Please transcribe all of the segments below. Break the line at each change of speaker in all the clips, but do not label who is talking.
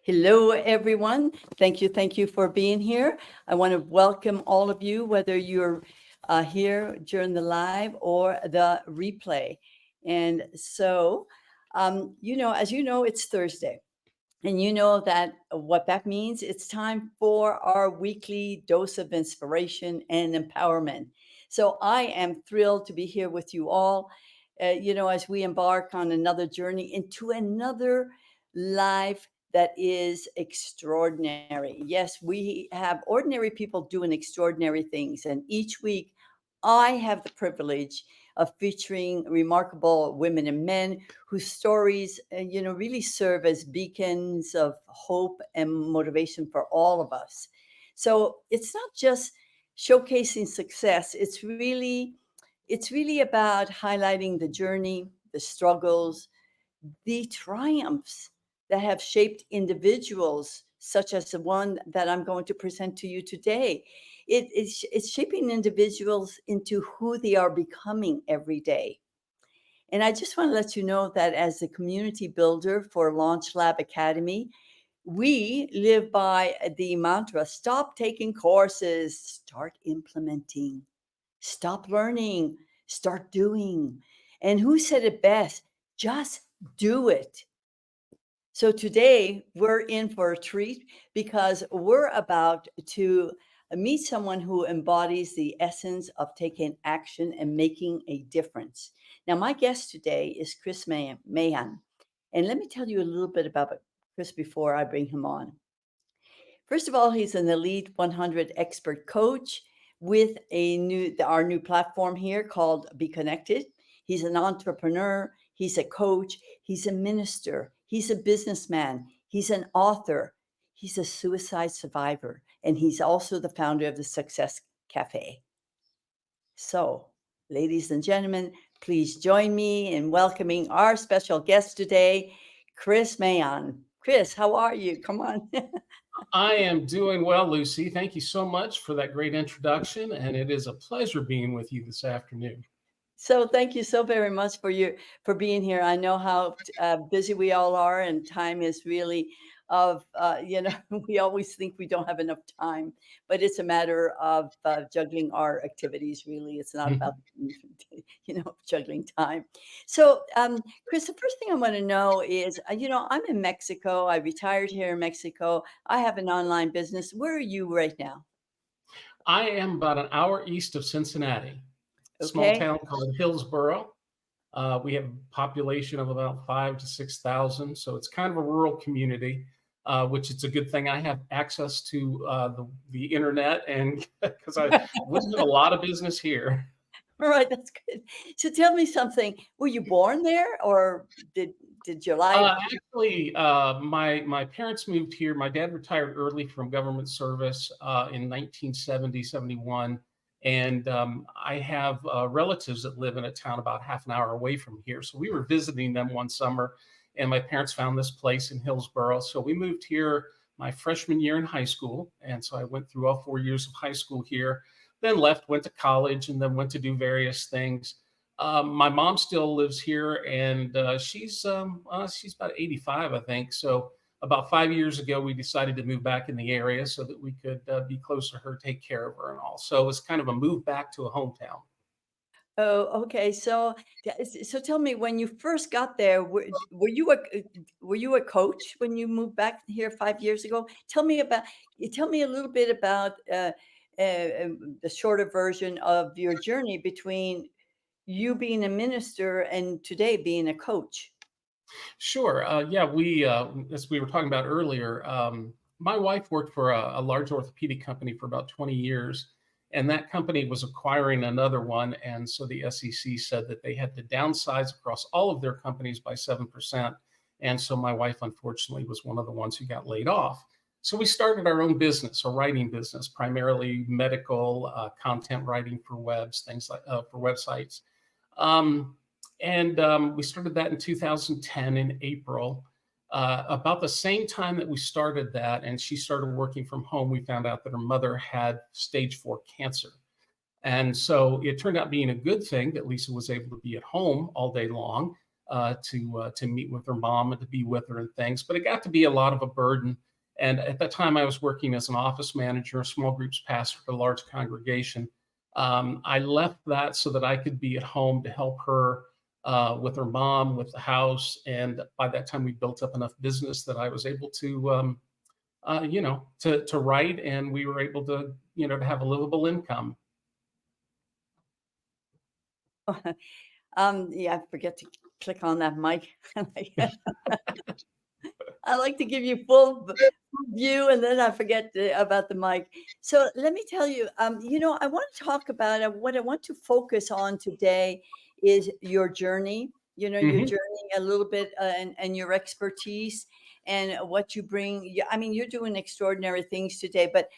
Hello, everyone. Thank you for being here. I want to welcome all of you, whether you're here during the live or the replay. And so, as you know, it's Thursday. And you know that what that means, it's time for our weekly dose of inspiration and empowerment. So I am thrilled to be here with you all, as we embark on another journey into another life that is extraordinary. Yes, we have ordinary people doing extraordinary things. And each week, I have the privilege of featuring remarkable women and men whose stories, really serve as beacons of hope and motivation for all of us. So it's not just showcasing success. It's really about highlighting the journey, the struggles, the triumphs that have shaped individuals, such as the one that I'm going to present to you today. It's shaping individuals into who they are becoming every day. And I just want to let you know that as the community builder for Launch Lab Academy, we live by the mantra: stop taking courses, start implementing, stop learning, start doing. And who said it best? Just do it. So today we're in for a treat because we're about to meet someone who embodies the essence of taking action and making a difference. Now, my guest today is Chris Mahan. And let me tell you a little bit about Chris before I bring him on. First of all, he's an Elite 100 expert coach with our new platform here called BeeKonnected. He's an entrepreneur, he's a coach, he's a minister, he's a businessman, he's an author, he's a suicide survivor, and he's also the founder of the Success Cafe. So, ladies and gentlemen, please join me in welcoming our special guest today, Chris Mahan. Chris, how are you? Come on.
I am doing well, Lucy. Thank you so much for that great introduction, and it is a pleasure being with you this afternoon.
So thank you so very much for being here. I know how busy we all are, and time is really of we always think we don't have enough time, but it's a matter of juggling our activities. Really, it's not about
Mhm.
juggling time. So, Chris, the first thing I want to know is, I'm in Mexico. I retired here in Mexico. I have an online business. Where are you right now?
I am about an hour east of Cincinnati, small
Okay.
town called Hillsboro. We have a population of about 5 to 6,000, so it's kind of a rural community, which it's a good thing I have access to the internet, and because I we have a lot of business here.
All right, that's good. So tell me something. Were you born there, or did your life?
My parents moved here. My dad retired early from government service in 1970, 71. And I have relatives that live in a town about half an hour away from here. So we were visiting them one summer, and my parents found this place in Hillsboro. So we moved here my freshman year in high school. And so I went through all 4 years of high school here, then left, went to college, and then went to do various things. My mom still lives here, and she's about 85, I think. So about 5 years ago, we decided to move back in the area so that we could be close to her, take care of her, and all. So it was kind of a move back to a hometown.
Oh, okay. So tell me, when you first got there, were you a coach when you moved back here 5 years ago? Tell me a little bit about the shorter version of your journey between you being a minister and today being a coach.
Sure. Yeah, as we were talking about earlier, my wife worked for a large orthopedic company for about 20 years, and that company was acquiring another one. And so the SEC said that they had to downsize across all of their companies by 7%. And so my wife, unfortunately, was one of the ones who got laid off. So we started our own business, a writing business, primarily medical content writing for things like for websites. Um, and we started that in 2010 in April. About the same time that we started that, and she started working from home, we found out that her mother had stage 4 cancer. And so it turned out being a good thing that Lisa was able to be at home all day long. to meet with her mom and to be with her and things. But it got to be a lot of a burden. And at that time, I was working as an office manager, a small groups pastor for a large congregation. I left that so that I could be at home to help her with her mom, with the house. And by that time, we built up enough business that I was able to, to write, and we were able to, to have a livable income.
Yeah, I forget to click on that mic. I like to give you full view, and then I forget about the mic. So let me tell you, I want to talk about what I want to focus on today is your journey. Your
Hmm.
journey a little bit, and your expertise and what you bring. I mean, you're doing extraordinary things today. But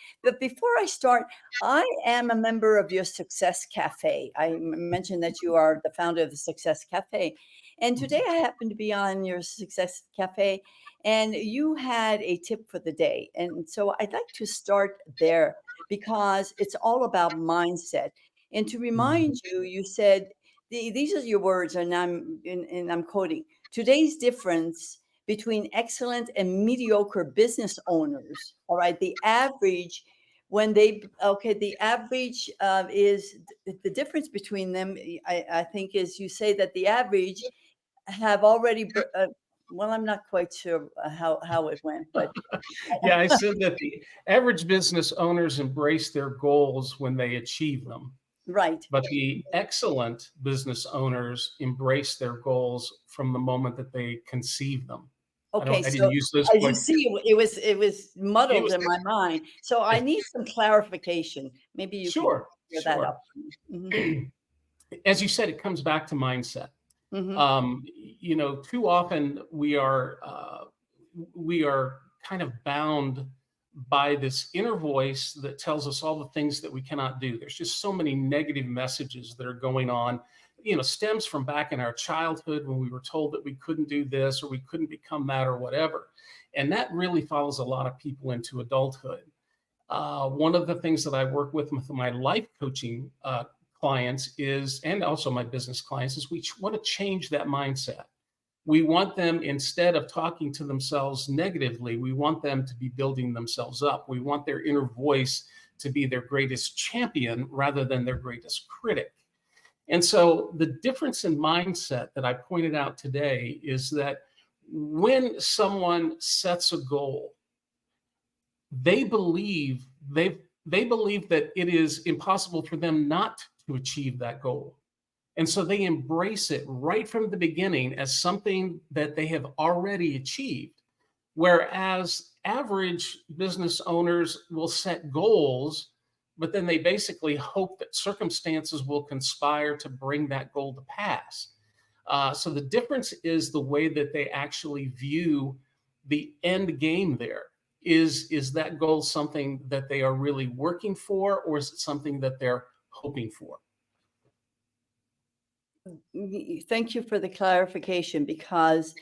before I start, I am a member of your Success Cafe. I mentioned that you are the founder of the Success Cafe, and today I happen to be on your Success Cafe, and you had a tip for the day. And so I'd like to start there because it's all about mindset. And to remind you, you said, these are your words, and I'm quoting, today's difference between excellent and mediocre business owners. All right. The average, the average is the difference between them. I think is you say that the average have already well, I'm not quite sure how it went, but
Yeah, I said that the average business owners embrace their goals when they achieve them,
right.
but the excellent business owners embrace their goals from the moment that they conceive them.
Okay,
I didn't
so
use those
as you
quite.
see, it was
It
muddled
was
in my mind. So I need some clarification. Maybe you can
sure,
clear that
sure.
up for me.
As you said, it comes back to mindset.
Hmm.
Too often we are kind of bound by this inner voice that tells us all the things that we cannot do. There's just so many negative messages that are going on, stems from back in our childhood when we were told that we couldn't do this or we couldn't become that or whatever. And that really follows a lot of people into adulthood. One of the things that I work with my life coaching clients is, and also my business clients, is we want to change that mindset. We want them, instead of talking to themselves negatively, we want them to be building themselves up. We want their inner voice to be their greatest champion rather than their greatest critic. And so the difference in mindset that I pointed out today is that when someone sets a goal, they believe they believe that it is impossible for them not to achieve that goal. And so they embrace it right from the beginning as something that they have already achieved. Whereas average business owners will set goals, but then they basically hope that circumstances will conspire to bring that goal to pass. So the difference is the way that they actually view the end game there. Is that goal something that they are really working for, or is it something that they're hoping for?
Thank you for the clarification because,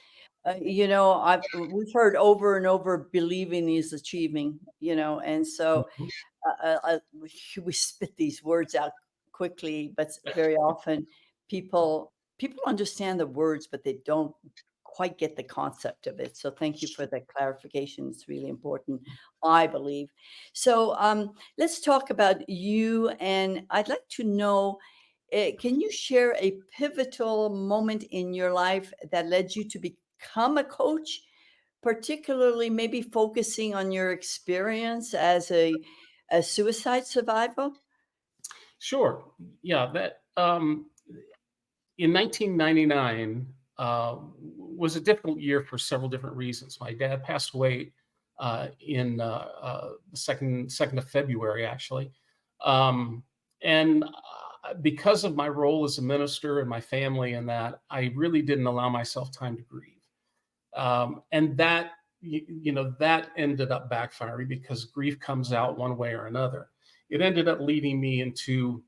we've heard over and over, believing is achieving, and so
Mhm.
we spit these words out quickly, but very often people understand the words, but they don't quite get the concept of it. So thank you for the clarification. It's really important, I believe. So let's talk about you, and I'd like to know. Can you share a pivotal moment in your life that led you to become a coach, particularly maybe focusing on your experience as a suicide survivor?
Sure. Yeah, that in 1999 was a difficult year for several different reasons. My dad passed away in the second of February, actually, and because of my role as a minister and my family and that, I really didn't allow myself time to grieve, and that that ended up backfiring because grief comes out one way or another. It ended up leading me into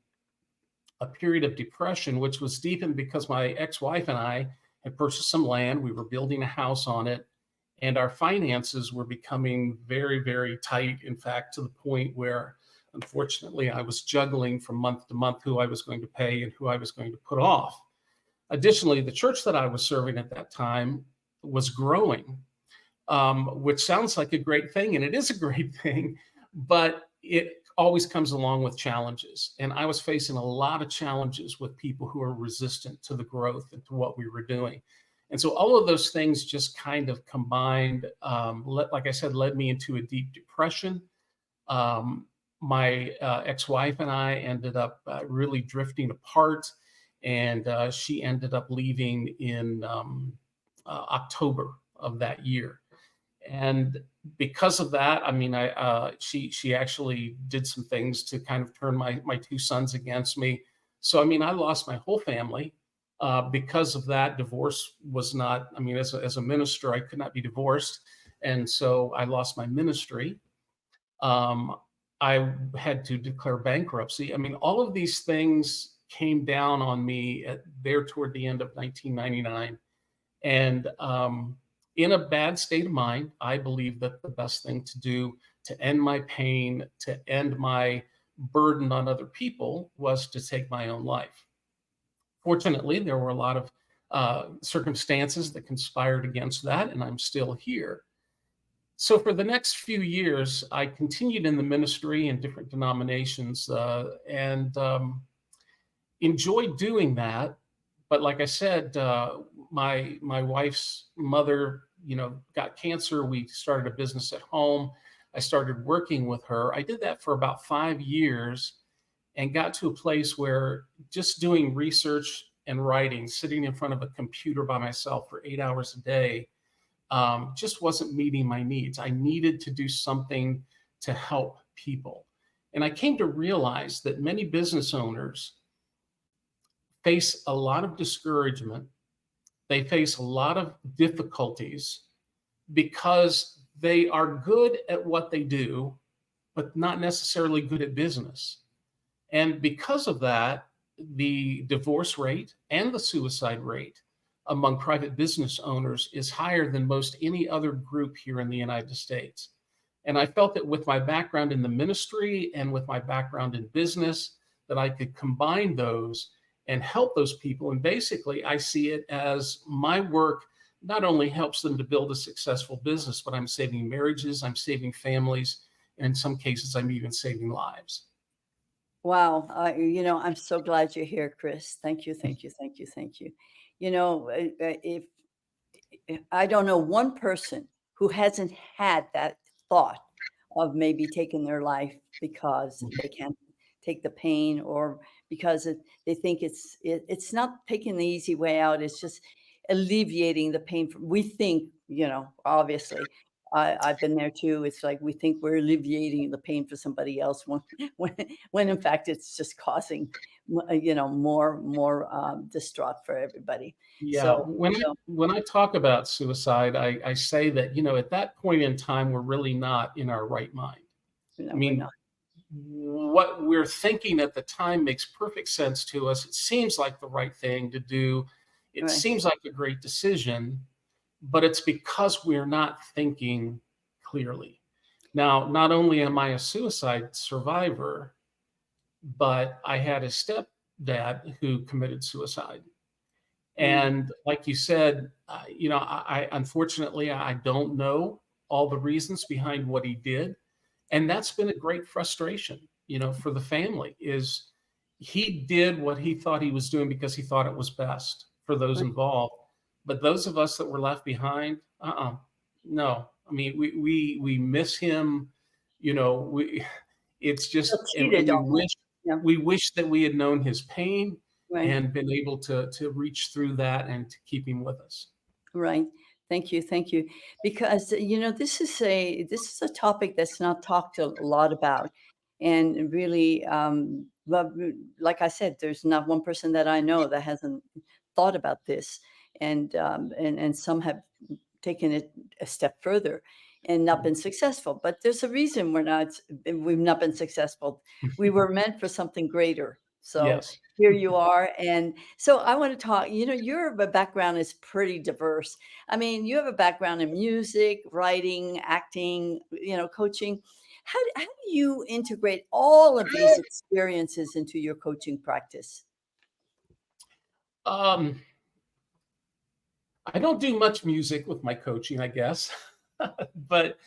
a period of depression, which was deepened because my ex-wife and I had purchased some land. We were building a house on it, and our finances were becoming very, very tight. In fact, to the point where, unfortunately, I was juggling from month to month who I was going to pay and who I was going to put off. Additionally, the church that I was serving at that time was growing, which sounds like a great thing, and it is a great thing, but it always comes along with challenges. And I was facing a lot of challenges with people who are resistant to the growth and to what we were doing. And so all of those things just kind of combined, like I said, led me into a deep depression. Um, my ex-wife and I ended up really drifting apart, and she ended up leaving in October of that year. And because of that, I mean, she actually did some things to kind of turn my two sons against me. So I mean, I lost my whole family because of that. Divorce was not. I mean, as a minister, I could not be divorced, and so I lost my ministry. Um, I had to declare bankruptcy. I mean, all of these things came down on me there toward the end of 1999. And in a bad state of mind, I believe that the best thing to do to end my pain, to end my burden on other people, was to take my own life. Fortunately, there were a lot of circumstances that conspired against that, and I'm still here. So for the next few years, I continued in the ministry in different denominations and enjoyed doing that. But like I said, my wife's mother, got cancer. We started a business at home. I started working with her. I did that for about 5 years and got to a place where just doing research and writing, sitting in front of a computer by myself for 8 hours a day, just wasn't meeting my needs. I needed to do something to help people. And I came to realize that many business owners face a lot of discouragement. They face a lot of difficulties because they are good at what they do, but not necessarily good at business. And because of that, the divorce rate and the suicide rate among private business owners is higher than most any other group here in the United States. And I felt that with my background in the ministry and with my background in business, that I could combine those and help those people. And basically, I see it as my work not only helps them to build a successful business, but I'm saving marriages, I'm saving families, and in some cases, I'm even saving lives.
Wow. I'm so glad you're here, Chris. Thank you, thank you, thank you, thank you. If I don't know one person who hasn't had that thought of maybe taking their life because they can't take the pain, or because they think it's not taking the easy way out. It's just alleviating the pain. We think, obviously, I've been there too. It's like we think we're alleviating the pain for somebody else when when, when in fact it's just causing more distraught for everybody.
Yeah,
So so
when I talk about suicide, I say that, at that point in time, we're really not in our right mind. I
we're
mean,
not.
what we're thinking at the time makes perfect sense to us. It seems like the right thing to do. It
Right.
seems like a great decision, but it's because we're not thinking clearly. Now, not only am I a suicide survivor, but I had a stepdad who committed suicide.
Mm,
And like you said, I unfortunately I don't know all the reasons behind what he did, and that's been a great frustration, for the family. Is he did what he thought he was doing because he thought it was best for those
right.
involved, but those of us that were left behind, no. I mean, we miss him. We it's
Feel
just, and
cheated almost. Yeah.
we wish that we had known his pain
Right.
and been able to reach through that and to keep him with us.
Right. Thank you. Thank you. Because this is a topic that's not talked a lot about, and really, well, like I said, there's not one person that I know that hasn't thought about this, and some have taken it a step further and not been successful. But there's a reason we've not been successful. We were meant for something greater. So
Yes.
here you are. And so I want to talk, your background is pretty diverse. I mean, you have a background in music, writing, acting, coaching. How do you integrate all of these experiences into your coaching practice?
Um, I don't do much music with my coaching, I guess, but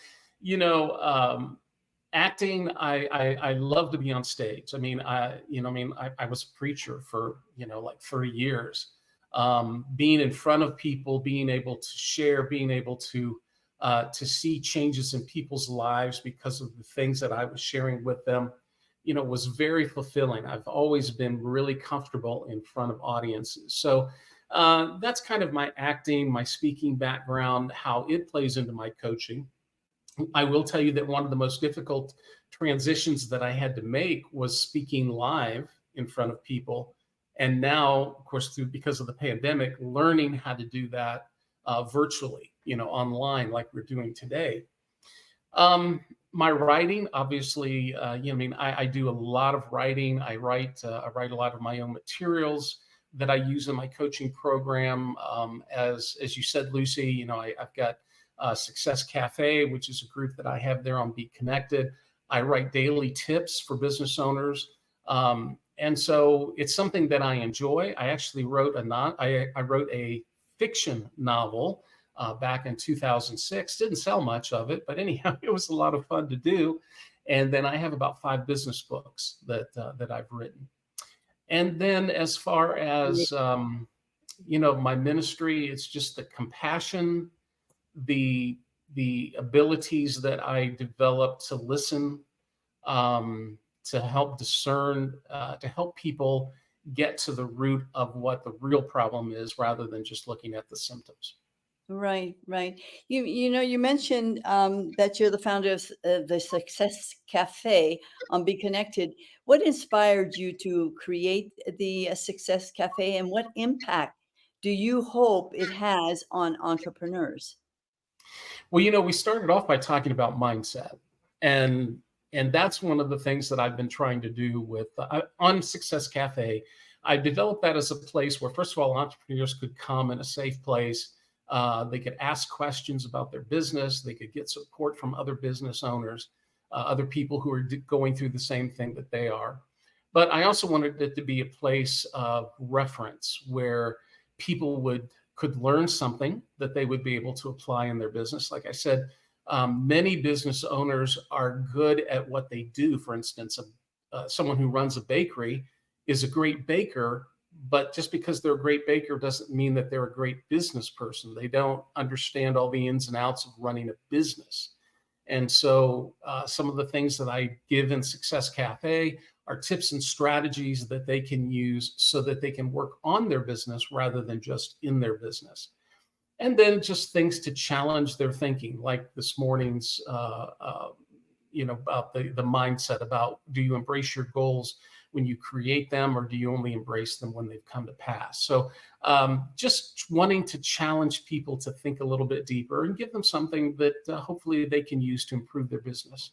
you know, acting, I love to be on stage. I mean, I was a preacher for like 30 years. Being in front of people, being able to share, being able to see changes in people's lives because of the things that I was sharing with them, was very fulfilling. I've always been really comfortable in front of audiences. So that's kind of my acting, my speaking background, how it plays into my coaching. I will tell you that one of the most difficult transitions that I had to make was speaking live in front of people. And now, of course, because of the pandemic, learning how to do that virtually, online, like we're doing today. My writing, obviously, I do a lot of writing. I write a lot of my own materials that I use in my coaching program. As you said, Lucy, I've got Success Cafe, which is a group that I have there on BeeKonnected. I write daily tips for business owners. And so it's something that I enjoy. I actually I wrote a fiction novel back in 2006. Didn't sell much of it, but anyhow, it was a lot of fun to do. And then I have about 5 business books that I've written. And then as far as my ministry, it's just the compassion, the abilities that I developed to listen, to help discern, to help people get to the root of what the real problem is, rather than just looking at the symptoms.
Right, right. You mentioned that you're the founder of the Success Cafe on BeeKonnected. What inspired you to create the Success Cafe, and what impact do you hope it has on entrepreneurs?
Well, we started off by talking about mindset, and that's one of the things that I've been trying to do with on Success Cafe. I developed that as a place where, first of all, entrepreneurs could come in a safe place. They could ask questions about their business. They could get support from other business owners, other people who are going through the same thing that they are. But I also wanted it to be a place of reference where people could learn something that they would be able to apply in their business. Like I said, many business owners are good at what they do. For instance, someone who runs a bakery is a great baker, but just because they're a great baker doesn't mean that they're a great business person. They don't understand all the ins and outs of running a business. And so some of the things that I give in Success Cafe are tips and strategies that they can use so that they can work on their business rather than just in their business. And then just things to challenge their thinking, like this morning's, about the mindset about, do you embrace your goals when you create them, or do you only embrace them when they've come to pass? So just wanting to challenge people to think a little bit deeper and give them something that hopefully they can use to improve their business.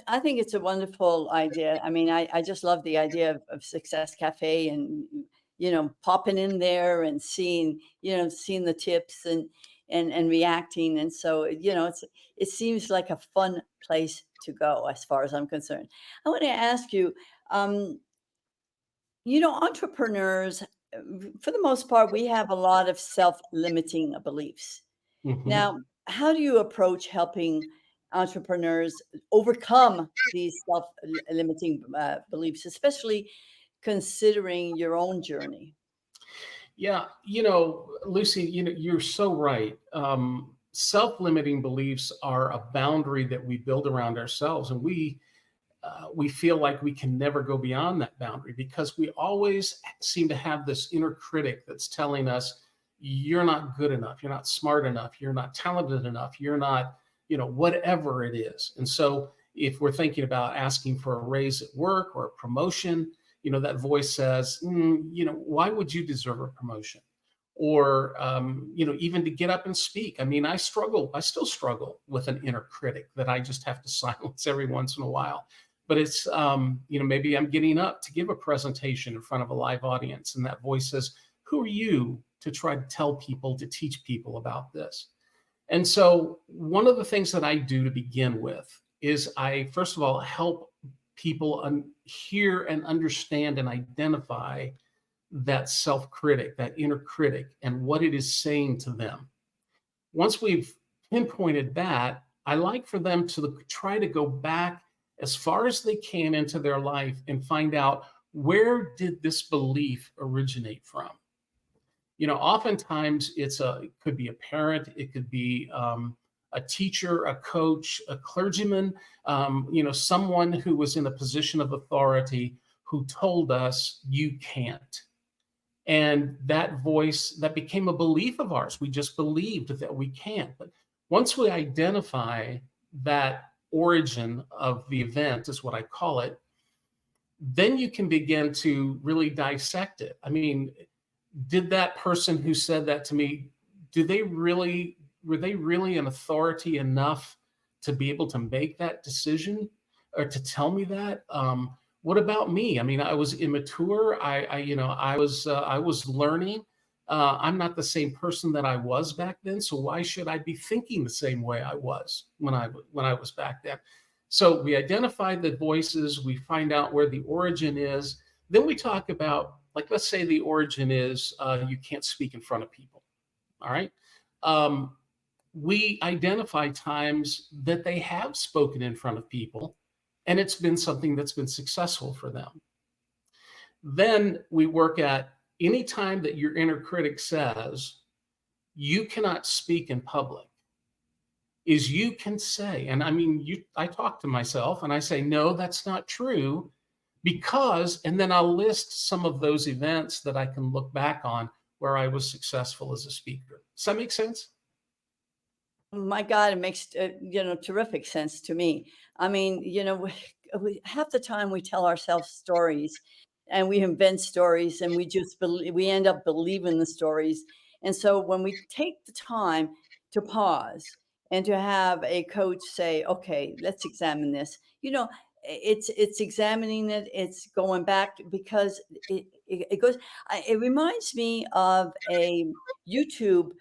I think it's a wonderful idea. I mean, I just love the idea of Success Cafe, and popping in there and seeing the tips and reacting. And so it seems like a fun place to go as far as I'm concerned. I want to ask you, um, entrepreneurs, for the most part, we have a lot of self-limiting beliefs.
Mhm.
Now, how do you approach helping entrepreneurs overcome these self-limiting beliefs, especially considering your own journey?
Yeah, Lucy, you're so right. Self-limiting beliefs are a boundary that we build around ourselves, and we feel like we can never go beyond that boundary because we always seem to have this inner critic that's telling us, you're not good enough, you're not smart enough, you're not talented enough, you're not, whatever it is. And so if we're thinking about asking for a raise at work or a promotion, that voice says, why would you deserve a promotion? Or even to get up and speak. I mean, I still struggle with an inner critic that I just have to silence every once in a while. But it's maybe I'm getting up to give a presentation in front of a live audience, and that voice says, who are you to try to tell people, to teach people about this? And so one of the things that I do to begin with is I first of all help people hear and understand and identify that self-critic, that inner critic, and what it is saying to them. Once we've pinpointed that, I like for them to try to go back as far as they can into their life and find out, where did this belief originate from? Oftentimes it could be a parent, it could be a teacher, a coach, a clergyman, someone who was in a position of authority who told us you can't. And that voice, that became a belief of ours. We just believed that we can't. But once we identify that origin of the event, is what I call it, then you can begin to really dissect it. I mean, did that person who said that to me, were they really an authority enough to be able to make that decision or to tell me that? What about me? I mean, I was immature. I was learning. I'm not the same person that I was back then. So why should I be thinking the same way I was when I was back then? So we identify the voices. We find out where the origin is. Then we talk about, like, let's say the origin is you can't speak in front of people. All right. We identify times that they have spoken in front of people, and it's been something that's been successful for them. Then we work at any time that your inner critic says you cannot speak in public, is you can say, and I mean, I talk to myself and I say, no, that's not true, because, and then I'll list some of those events that I can look back on where I was successful as a speaker. Does that make sense?
My God, it makes, terrific sense to me. I mean, half the time we tell ourselves stories and we invent stories and we end up believing the stories. And so when we take the time to pause and to have a coach say, okay, let's examine this, it's examining it, it's going back, because it goes, it reminds me of a YouTube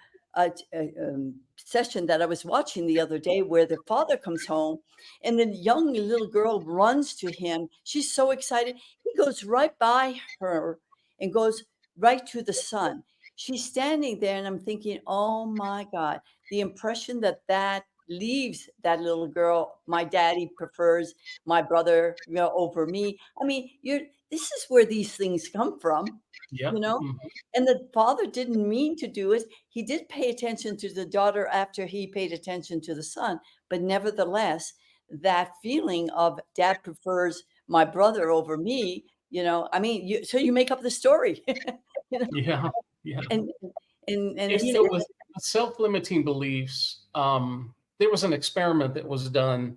session that I was watching the other day, where the father comes home and the young little girl runs to him. She's so excited. He goes right by her and goes right to the son. She's standing there, and I'm thinking, oh my God, the impression that leaves that little girl. My daddy prefers my brother, over me. I mean, this is where these things come from, you
Yep.
know? And the father didn't mean to do it. He did pay attention to the daughter after he paid attention to the son, but nevertheless, that feeling of dad prefers my brother over me, I mean, so you make up the story, you know,
Yeah. Yeah.
and and
And
it's
with self-limiting beliefs, there was an experiment that was done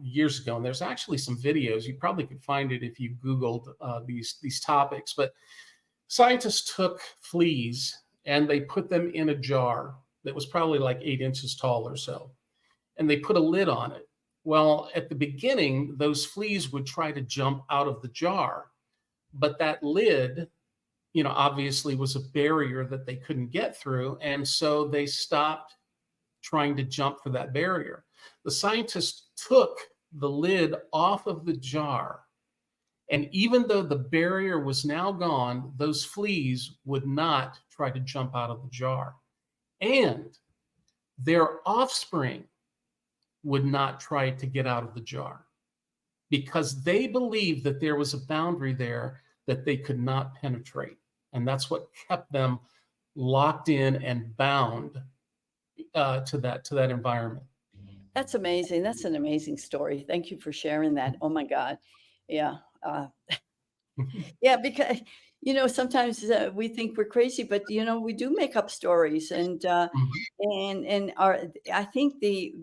years ago, and there's actually some videos. You probably could find it if you Googled these topics. But scientists took fleas and they put them in a jar that was probably like 8 inches tall or so, and they put a lid on it. Well, at the beginning, those fleas would try to jump out of the jar, but that lid, obviously was a barrier that they couldn't get through. And so they stopped trying to jump for that barrier. The scientists took the lid off of the jar. And even though the barrier was now gone, those fleas would not try to jump out of the jar. And their offspring would not try to get out of the jar, because they believed that there was a boundary there that they could not penetrate. And that's what kept them locked in and bound to that environment.
That's amazing. That's an amazing story. Thank you for sharing that. Oh my God. Yeah. Yeah, because sometimes we think we're crazy, but we do make up stories, and I think the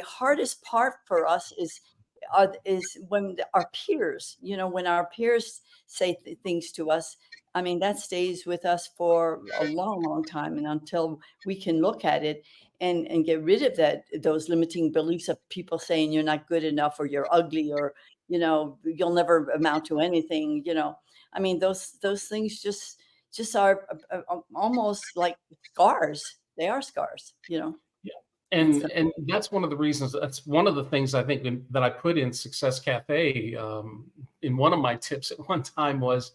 hardest part for us is when our peers, when our peers say things to us. I mean, that stays with us for a long, long time, and until we can look at it and get rid of those limiting beliefs of people saying you're not good enough, or you're ugly, or you'll never amount to anything. I mean, those things just are almost like scars. They are scars.
Yeah.
And so,
And that's one of the reasons. That's one of the things I think that I put in Success Cafe in one of my tips at one time was,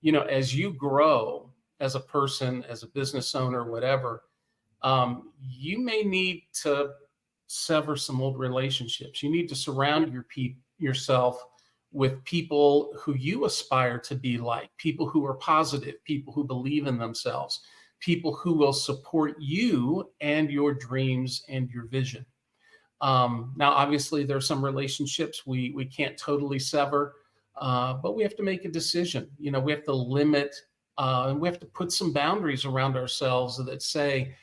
as you grow as a person, as a business owner, whatever, you may need to sever some old relationships. You need to surround yourself with people who you aspire to be like, people who are positive, people who believe in themselves, people who will support you and your dreams and your vision. Now, obviously, there are some relationships we can't totally sever, but we have to make a decision. We have to limit, and we have to put some boundaries around ourselves that say,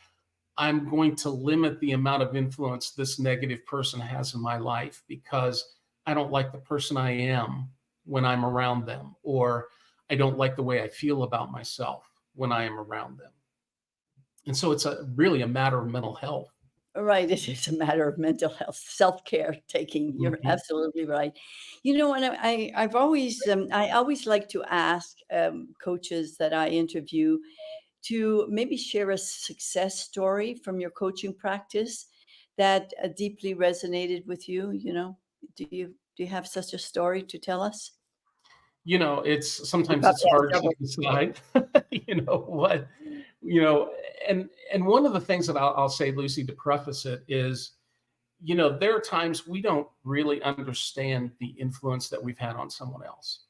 I'm going to limit the amount of influence this negative person has in my life because I don't like the person I am when I'm around them, or I don't like the way I feel about myself when I am around them. And so it's really a matter of mental health.
Right, it is a matter of mental health, self-care taking. You're
Mhm.
absolutely right. And I always like to ask coaches that I interview to maybe share a success story from your coaching practice that deeply resonated with you. Do you have such a story to tell us?
It's
You
sometimes
probably
it's
have
hard to
several.
decide, what, you know, and one of the things that I'll say, Lucy, to preface it is, there are times we don't really understand the influence that we've had on someone else.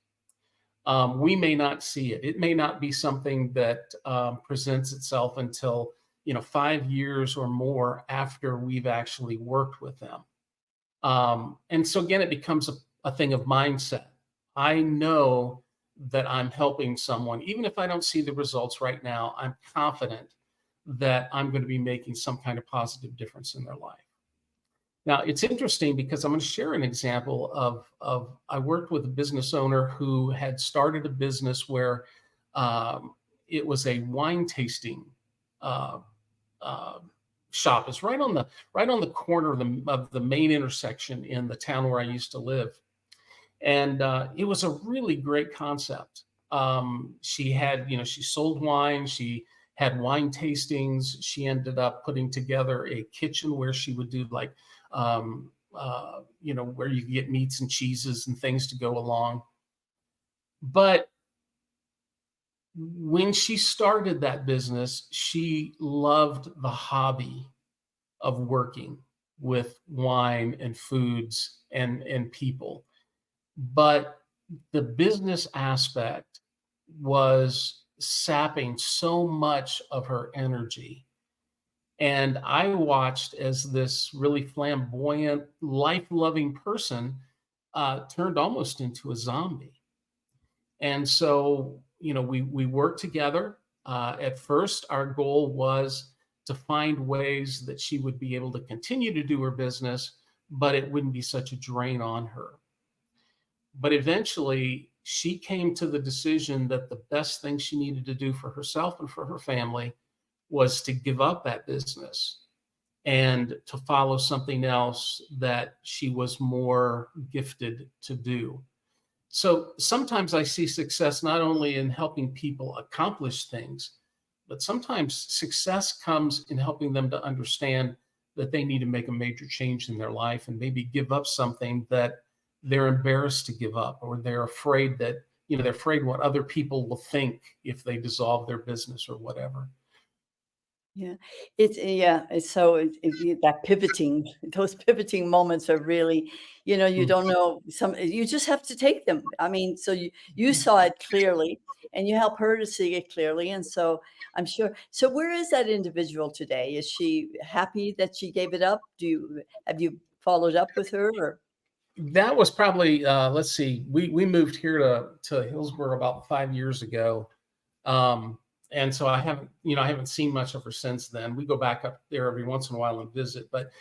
We may not see it. It may not be something that presents itself until 5 years or more after we've actually worked with them. And so again, it becomes a thing of mindset. I know that I'm helping someone, even if I don't see the results right now. I'm confident that I'm going to be making some kind of positive difference in their life. Now, it's interesting because I'm going to share an example of I worked with a business owner who had started a business where it was a wine tasting uh, uh, shop. It's right on the corner of the main intersection in the town where I used to live, and it was a really great concept. She sold wine. She had wine tastings. She ended up putting together a kitchen where she would do like, where you could get meats and cheeses and things to go along. But when she started that business, she loved the hobby of working with wine and foods and people. But the business aspect was sapping so much of her energy. And I watched as this really flamboyant, life loving person turned almost into a zombie. And so, we worked together. At first, our goal was to find ways that she would be able to continue to do her business, but it wouldn't be such a drain on her. But eventually, she came to the decision that the best thing she needed to do for herself and for her family was to give up that business and to follow something else that she was more gifted to do. So sometimes I see success not only in helping people accomplish things, but sometimes success comes in helping them to understand that they need to make a major change in their life and maybe give up something that they're embarrassed to give up, or they're afraid they're afraid what other people will think if they dissolve their business or whatever.
Yeah, it's so that pivoting, those pivoting moments are really, you
Mm.
don't know you just have to take them. I mean, so you saw it clearly and you help her to see it clearly. And so I'm sure. So where is that individual today? Is she happy that she gave it up? Have you followed up with her or?
That was probably, let's see, we moved here to Hillsborough about 5 years ago. Um, and so I haven't seen much of her since then. We go back up there every once in a while and visit. But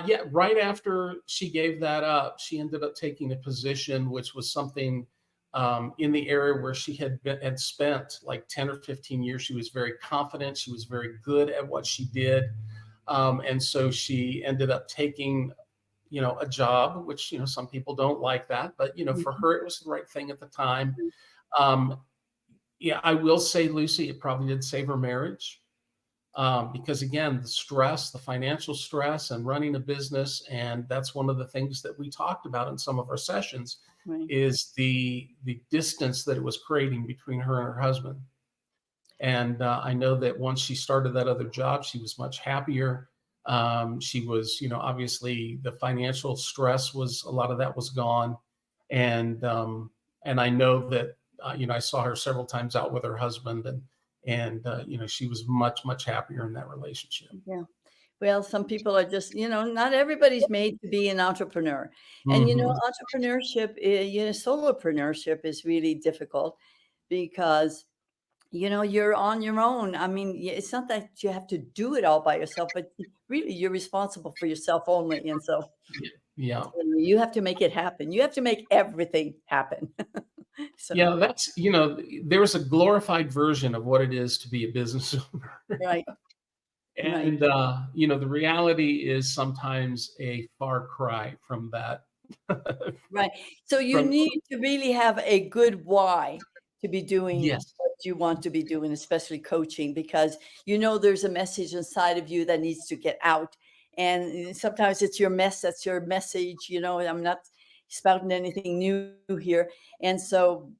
yeah, right after she gave that up, she ended up taking a position which was something in the area where she had spent like 10 or 15 years. She was very confident. She was very good at what she did. And so she ended up taking a job, which, some people don't like that, but, for her, it was the right thing at the time. Um, yeah, I will say, Lucy, it probably did save her marriage. because again, the stress, the financial stress, and running a business, and that's one of the things that we talked about in some of our sessions,
Right.
is the distance that it was creating between her and her husband. And I know that once she started that other job, she was much happier. She was, obviously the financial stress was, a lot of that was gone. And I know that, I saw her several times out with her husband, and she was much, much happier in that relationship.
Yeah. Well, some people are just, not everybody's made to be an entrepreneur. And,
Hmm.
entrepreneurship, solopreneurship is really difficult because, you're on your own. I mean, it's not that you have to do it all by yourself, but really you're responsible for yourself only. And so
Yeah.
you have to make it happen. You have to make everything happen. So,
Yeah. There's a glorified version of what it is to be a business owner.
right, right.
And, the reality is sometimes a far cry from that.
Right. So you
From
need to really have a good why to be doing
Yes.
what you want to be doing, especially coaching, because there's a message inside of you that needs to get out. And sometimes it's your mess, that's your message. I'm not spouting anything new here. And so,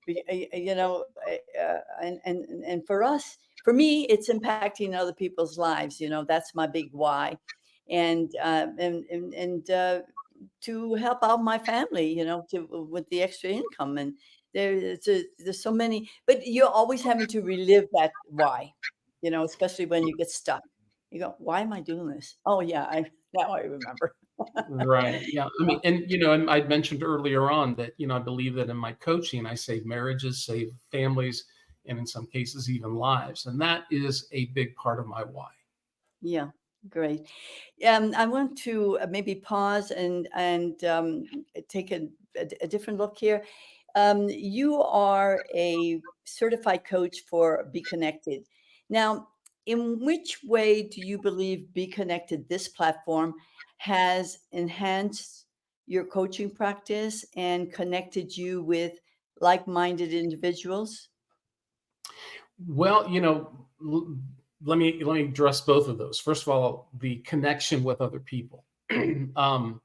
and for me, it's impacting other people's lives. That's my big why. And to help out my family, with the extra income. And there's so many, but you're always having to relive that why, especially when you get stuck. You go, why am I doing this? Oh yeah, now I remember.
Right. Yeah. I
Yeah,
mean, and I'd mentioned earlier on that, I believe that in my coaching, I save marriages, save families, and in some cases, even lives. And that is a big part of my why.
yeah, great. I want to maybe pause and take a different look here. You are a certified coach for BeeKonnected. Now, in which way do you believe BeeKonnected, this platform, has enhanced your coaching practice and connected you with like-minded individuals?
Well, let me address both of those. First of all, the connection with other people. um,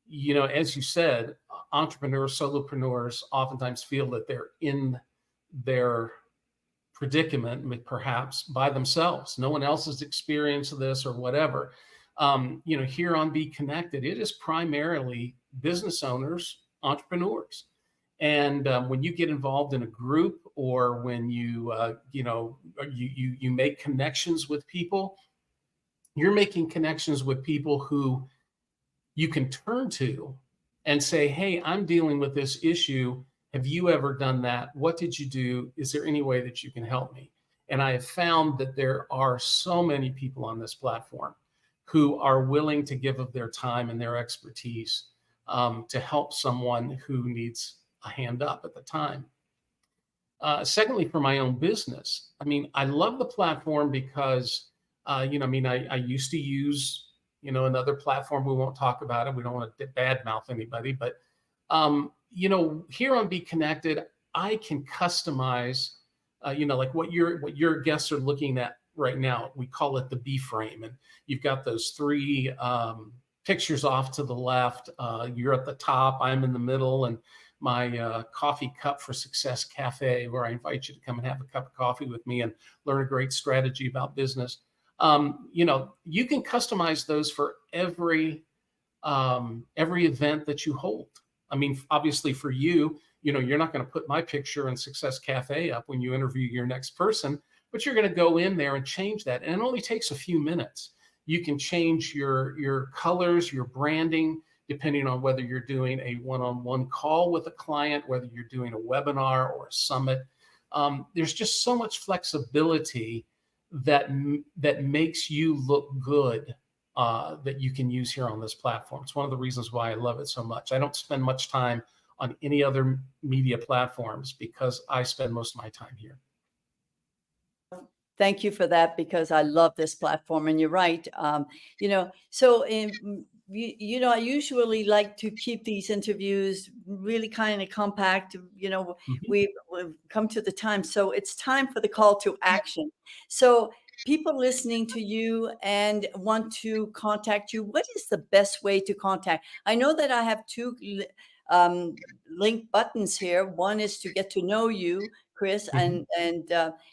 as you said, entrepreneurs, solopreneurs oftentimes feel that they're in their predicament, perhaps by themselves. No one else has experienced this or whatever. Here on Be Connected, it is primarily business owners, entrepreneurs. And when you get involved in a group, or when you make connections with people, you're making connections with people who you can turn to and say, "Hey, I'm dealing with this issue. Have you ever done that? What did you do? Is there any way that you can help me?" And I have found that there are so many people on this platform who are willing to give of their time and their expertise, to help someone who needs a hand up at the time. Secondly, for my own business, I mean, I love the platform because, I used to use, another platform. We won't talk about it. We don't want to badmouth anybody, but, here on Be Connected, I can customize, like what your guests are looking at right now. We call it the B frame, and you've got those three pictures off to the left. You're at the top. I'm in the middle, and my Coffee Cup for Success Cafe, where I invite you to come and have a cup of coffee with me and learn a great strategy about business. You can customize those for every event that you hold. I mean, obviously for you, you're not going to put my picture in Success Cafe up when you interview your next person, but you're going to go in there and change that. And it only takes a few minutes. You can change your colors, your branding, depending on whether you're doing a one-on-one call with a client, whether you're doing a webinar or a summit. There's just so much flexibility that makes you look good, that you can use here on this platform. It's one of the reasons why I love it so much. I don't spend much time on any other media platforms because I spend most of my time here.
Thank you for that, because I love this platform. And you're right. So I usually like to keep these interviews really kind of compact.
Mhm.
We've come to the time. So it's time for the call to action. So people listening to you and want to contact you, what is the best way to contact? I know that I have two link buttons here. One is to get to know you, Chris,
Mhm.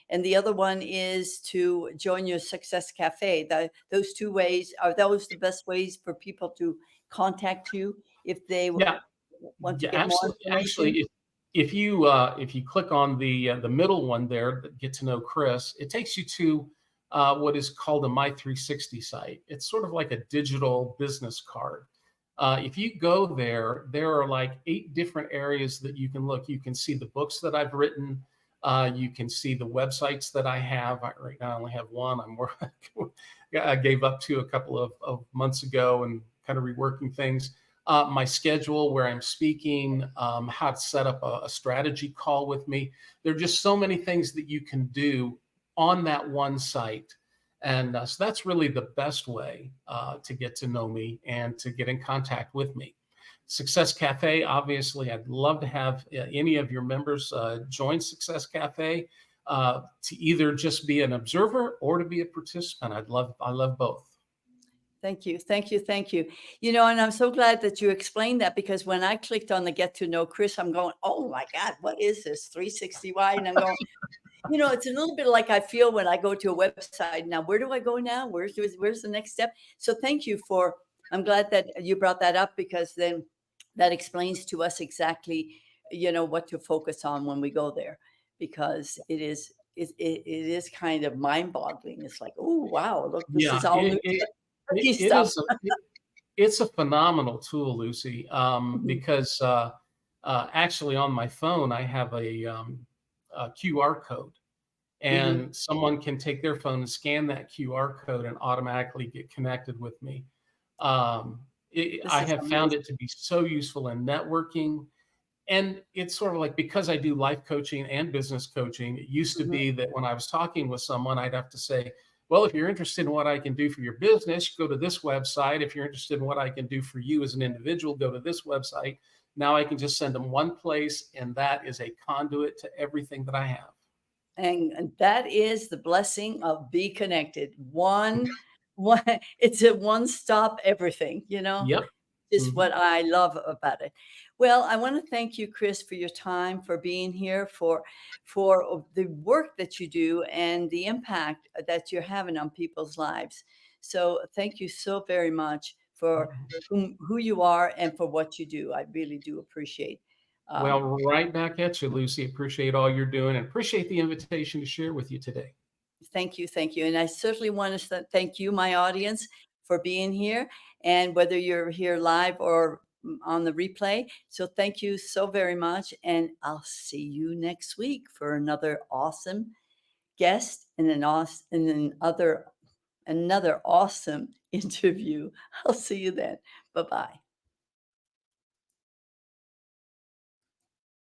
and the other one is to join your Success Cafe. Those two ways, are those the best ways for people to contact you if they
Yeah,
want to
yeah,
get more
actually,
information?
if you click on the middle one there, get to know Chris, it takes you to what is called a My 360 site. It's sort of like a digital business card. If you go there, there are like 8 different areas that you can look. You can see the books that I've written. You can see the websites that I have. Right now, I only have one. I gave up to a couple of months ago and kind of reworking things. My schedule, where I'm speaking, how to set up a strategy call with me. There are just so many things that you can do on that one site. And so that's really the best way to get to know me and to get in contact with me. Success Cafe, obviously, I'd love to have any of your members join Success Cafe to either just be an observer or to be a participant. I love both.
Thank you. Thank you. Thank you. You know, and I'm so glad that you explained that because when I clicked on the get to know Chris, I'm going, oh my God, what is this 360 wide? And I'm going, you know, it's a little bit like I feel when I go to a website. Now, where do I go now? Where's the next step? So thank you for, I'm glad that you brought that up because then that explains to us exactly, you know, what to focus on when we go there because it is kind of mind boggling. It's like, oh, wow, look, this is
Yeah,
all new
it
stuff.
is it's a phenomenal tool, Lucy,
Mhm,
because actually on my phone I have a QR code,
mhm.
and someone can take their phone and scan that QR code and automatically get connected with me.
This
I
is
have found
amazing.
it to be so useful in networking, and it's sort of like because I do life coaching and business coaching, it used to
Mhm.
be that when I was talking with someone, I'd have to say, well, if you're interested in what I can do for your business, go to this website. If you're interested in what I can do for you as an individual, go to this website. Now I can just send them one place, and that is a conduit to everything that I have.
And that is the blessing of Be Connected. One, it's a one-stop everything, you know?
Yep.
Is
Mhm.
what I love about it. Well, I want to thank you, Chris, for your time, for being here, for the work that you do and the impact that you're having on people's lives. So thank you so very much for who you are and for what you do. I really do appreciate.
Well,
Um,
right back at you, Lucy. Appreciate all you're doing and appreciate the invitation to share with you today.
Thank you, thank you. And I certainly want to thank you, my audience, for being here. And whether you're here live or on the replay. So thank you so very much. And I'll see you next week for another awesome guest and another awesome interview. I'll see you then. Bye bye.